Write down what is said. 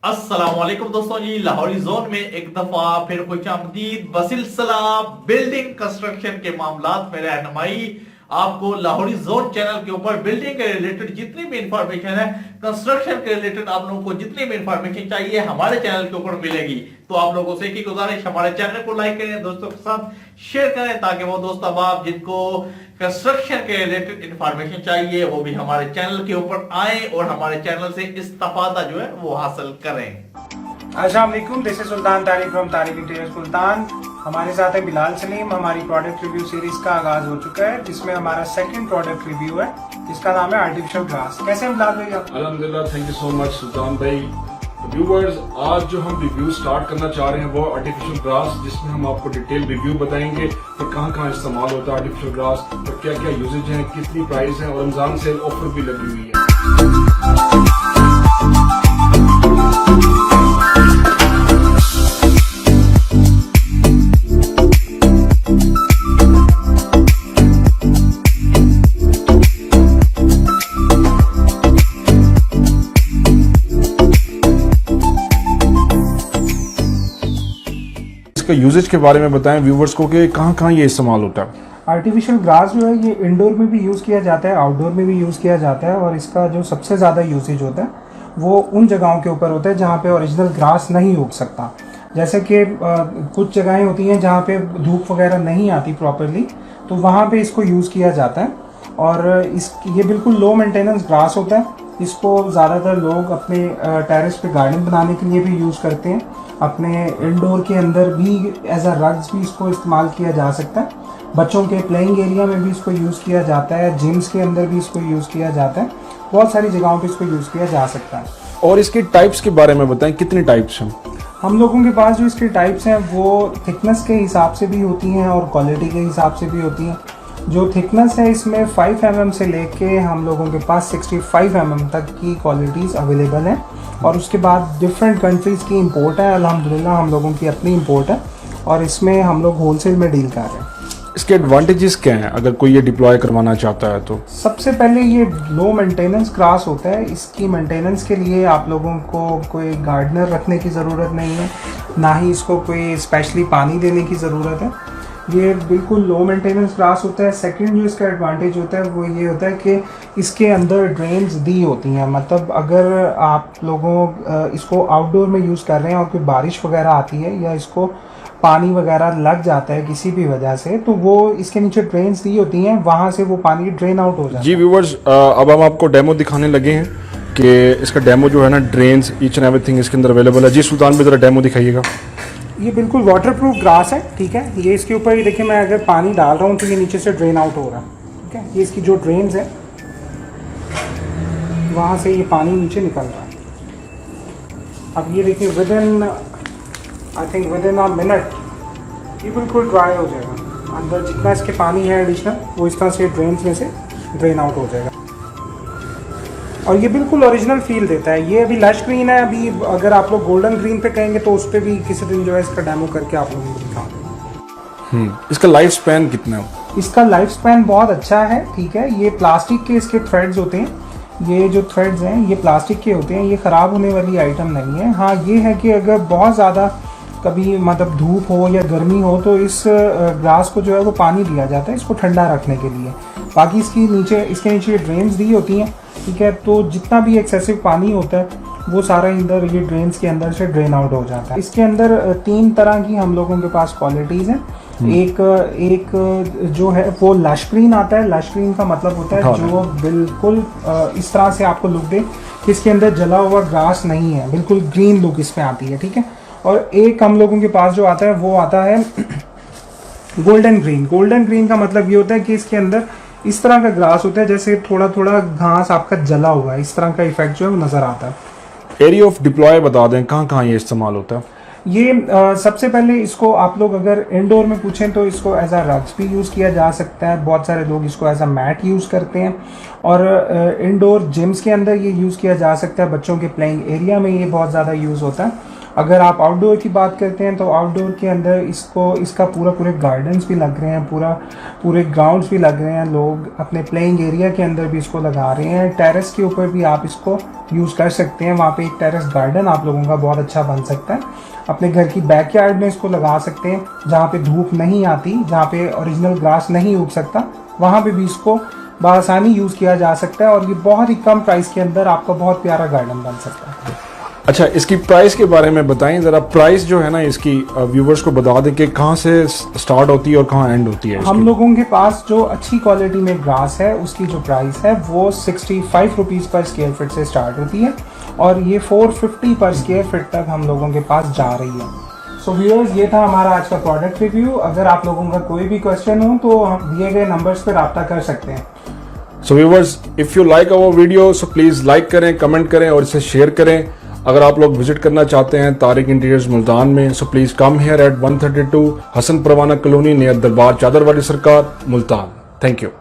अस्सलामुअलैकुम दोस्तों जी, लाहौरी जोन में एक दफा फिर खुशामदीद बसिलसिला बिल्डिंग कंस्ट्रक्शन के मामलात में रहनुमाई। आपको लाहौरी जोन चैनल के ऊपर बिल्डिंग के रिलेटेड जितनी भी इंफॉर्मेशन है, कंस्ट्रक्शन के रिलेटेड आप लोगों को जितनी भी इंफॉर्मेशन चाहिए हमारे चैनल के ऊपर मिलेगी। तो आप लोगों से एक ही गुजारिश, हमारे चैनल को लाइक करें, दोस्तों के साथ शेयर करें, ताकि वो दोस्त अब जिनको कंस्ट्रक्शन के रिलेटेड इंफॉर्मेशन चाहिए वो भी हमारे चैनल के ऊपर आए और हमारे चैनल से इस्तेफादा जो है वो हासिल करें। अस्सलाम वालेकुम, this is Sultan Tariq from Tariq interior Sultan. हमारे साथ है बिलाल सलीम। हमारी प्रोडक्ट रिव्यू सीरीज का आगाज हो चुका है, जिसमें हमारा सेकंड प्रोडक्ट रिव्यू है, जिसका नाम है आर्टिफिशियल ग्रास। कैसे हैं बिलाल भाई आप? अल्हम्दुलिल्लाह, थैंक यू सो मच सुल्तान भाई। व्यूवर्स, आज जो हम रिव्यू स्टार्ट करना चाह रहे हैं वो आर्टिफिशियल ग्रास, जिसमें हम आपको डिटेल रिव्यू बताएंगे कि कहाँ कहाँ इस्तेमाल होता है आर्टिफिशियल ग्रास और क्या क्या यूजेज है, कितनी प्राइस है और रमजान सेल ऑफर भी लगी हुई है। यूजेज के बारे में बताएं व्यूवर्स को कि कहाँ कहाँ ये इस्तेमाल होता है। आर्टिफिशियल ग्रास जो है ये इंडोर में भी यूज़ किया जाता है, आउटडोर में भी यूज़ किया जाता है, और इसका जो सबसे ज़्यादा यूसेज होता है वो उन जगहों के ऊपर होता है जहाँ पे ओरिजिनल ग्रास नहीं उग सकता। जैसे कि कुछ जगहें होती हैं जहाँ पे धूप वगैरह नहीं आती प्रॉपरली, तो वहाँ पे इसको यूज़ किया जाता है। और ये बिल्कुल लो मेंटेनेंस ग्रास होता है। इसको ज़्यादातर लोग अपने टेरेस पे गार्डन बनाने के लिए भी यूज़ करते हैं। अपने इंडोर के अंदर भी एज अ रग्स भी इसको इस्तेमाल किया जा सकता है। बच्चों के प्लेइंग एरिया में भी इसको यूज़ किया जाता है, जिम्स के अंदर भी इसको यूज़ किया जाता है, बहुत सारी जगहों पे इसको यूज़ किया जा सकता है। और इसकी टाइप्स के बारे में बताएं, कितनी टाइप्स हैं? हम लोगों के पास जो इसके टाइप्स हैं वो थिकनेस के हिसाब से भी होती हैं और क्वालिटी के हिसाब से भी होती हैं। जो थिकनेस है इसमें 5 mm से लेके हम लोगों के पास 65 mm तक की क्वालिटीज़ अवेलेबल हैं, और उसके बाद डिफरेंट कंट्रीज़ की इंपोर्ट है। अल्हम्दुलिल्लाह हम लोगों की अपनी इंपोर्ट है, और इसमें हम लोग होलसेल में डील कर रहे हैं। इसके एडवांटेजेस क्या हैं अगर कोई ये डिप्लॉय करवाना चाहता है तो? सबसे पहले ये लो मेंटेनेंस ग्रास होता है। इसकी मेंटेनेंस के लिए आप लोगों को कोई गार्डनर रखने की ज़रूरत नहीं है, ना ही इसको कोई स्पेशली पानी देने की ज़रूरत है। ये बिल्कुल लो मेंटेनेंस ग्रास होता है। सेकंड जो इसका एडवांटेज होता है वो ये होता है कि इसके अंदर ड्रेन्स दी होती हैं। मतलब अगर आप लोगों इसको आउटडोर में यूज़ कर रहे हैं और कोई बारिश वगैरह आती है या इसको पानी वगैरह लग जाता है किसी भी वजह से, तो वो इसके नीचे ड्रेन्स दी होती हैं, वहाँ से वो पानी ड्रेन आउट हो जाता है। जी व्यूवर्स, अब हम आपको डेमो दिखाने लगे हैं कि इसका डेमो जो है ना, ड्रेन्स ईच एंड एवरीथिंग इसके अंदर अवेलेबल है। जी सुल्तान भी ज़रा डेमो दिखाइएगा। ये बिल्कुल वाटरप्रूफ ग्रास है, ठीक है। ये इसके ऊपर, ये देखिए, मैं अगर पानी डाल रहा हूँ तो ये नीचे से ड्रेन आउट हो रहा है, ठीक है। ये इसकी जो ड्रेन्स है वहाँ से ये पानी नीचे निकल रहा है। अब ये देखिए विदिन अ मिनट ये बिल्कुल ड्राई हो जाएगा। अंदर जितना इसके पानी है एडिशनल, वो इस तरह से ड्रेन्स में से ड्रेन आउट हो जाएगा, और ये बिल्कुल ओरिजिनल फील देता है। ये अभी लश ग्रीन है। अभी अगर आप लोग गोल्डन ग्रीन पे कहेंगे तो उस पर भी किसी दिन जो है इसका डेमो करके आप लोगों को दिखा देंगे। इसका लाइफ स्पैन कितना है? इसका लाइफ स्पैन बहुत अच्छा है, ठीक है। ये प्लास्टिक के इसके थ्रेड्स होते हैं। ये जो थ्रेड्स हैं ये प्लास्टिक के होते हैं, ये ख़राब होने वाली आइटम नहीं है। हाँ, ये है कि अगर बहुत ज़्यादा कभी मतलब धूप हो या गर्मी हो तो इस ग्रास को जो है वो पानी दिया जाता है इसको ठंडा रखने के लिए। बाकी इसके नीचे ड्रेन्स दी होती हैं, ठीक है। तो जितना भी एक्सेसिव पानी होता है वो सारा अंदर ये ड्रेन्स के अंदर से ड्रेन आउट हो जाता है। इसके अंदर 3 तरह की हम लोगों के पास क्वालिटीज़ हैं। एक जो है वो लश ग्रीन आता है। लश ग्रीन का मतलब होता है जो बिल्कुल इस तरह से आपको लुक दे कि इसके अंदर जला हुआ ग्रास नहीं है, बिल्कुल ग्रीन लुक इसमें आती है, ठीक है। और एक हम लोगों के पास जो आता है वो आता है गोल्डन ग्रीन। गोल्डन ग्रीन का मतलब ये होता है कि इसके अंदर इस तरह का ग्रास होता है जैसे थोड़ा थोड़ा घास आपका जला हुआ है, इस तरह का इफेक्ट जो है वो नज़र आता है। एरिया ऑफ डिप्लॉय बता दें, कहाँ कहाँ ये इस्तेमाल होता है? ये सबसे पहले इसको आप लोग अगर इंडोर में पूछें तो इसको एज अ रग्स भी यूज़ किया जा सकता है। बहुत सारे लोग इसको एज अ मैट यूज़ करते हैं, और इंडोर जिम्स के अंदर ये यूज़ किया जा सकता है। बच्चों के प्लेइंग एरिया में ये बहुत ज़्यादा यूज़ होता है। अगर आप आउटडोर की बात करते हैं तो आउटडोर के अंदर इसका पूरे गार्डन्स भी लग रहे हैं, पूरे ग्राउंड्स भी लग रहे हैं, लोग अपने प्लेइंग एरिया के अंदर भी इसको लगा रहे हैं। टेरेस के ऊपर भी आप इसको यूज़ कर सकते हैं, वहाँ पे एक टेरेस गार्डन आप लोगों का बहुत अच्छा बन सकता है। अपने घर की बैकयार्ड में इसको लगा सकते हैं, जहाँ पे धूप नहीं आती, जहाँ पे ओरिजिनल ग्रास नहीं उग सकता, वहाँ पे भी इसको बआसानी यूज़ किया जा सकता है और ये बहुत ही कम प्राइस के अंदर आपका बहुत प्यारा गार्डन बन सकता है। अच्छा, इसकी प्राइस के बारे में बताएं ज़रा। प्राइस जो है ना इसकी व्यूवर्स को बता दें कि कहाँ से स्टार्ट होती है और कहाँ एंड होती है। हम लोगों के पास जो अच्छी क्वालिटी में ग्रास है उसकी जो प्राइस है वो 65 रुपीज़ पर स्क्वायर फीट से स्टार्ट होती है और ये 450 पर स्क्वायर फीट तक हम लोगों के पास जा रही है। सो व्यूअर्स, ये था हमारा आज का प्रोडक्ट रिव्यू। अगर आप लोगों का कोई भी क्वेश्चन हो तो हम दिए गए नंबर्स पर रब्ता कर सकते हैं। So viewers, if you like our video so please like करें, कमेंट करें और इसे शेयर करें। अगर आप लोग विजिट करना चाहते हैं तारिक इंटीरियर्स मुल्तान में, so please come here at 132 Hasan Parwana colony near Darbar Chadar वाली सरकार, मुल्तान। Thank you.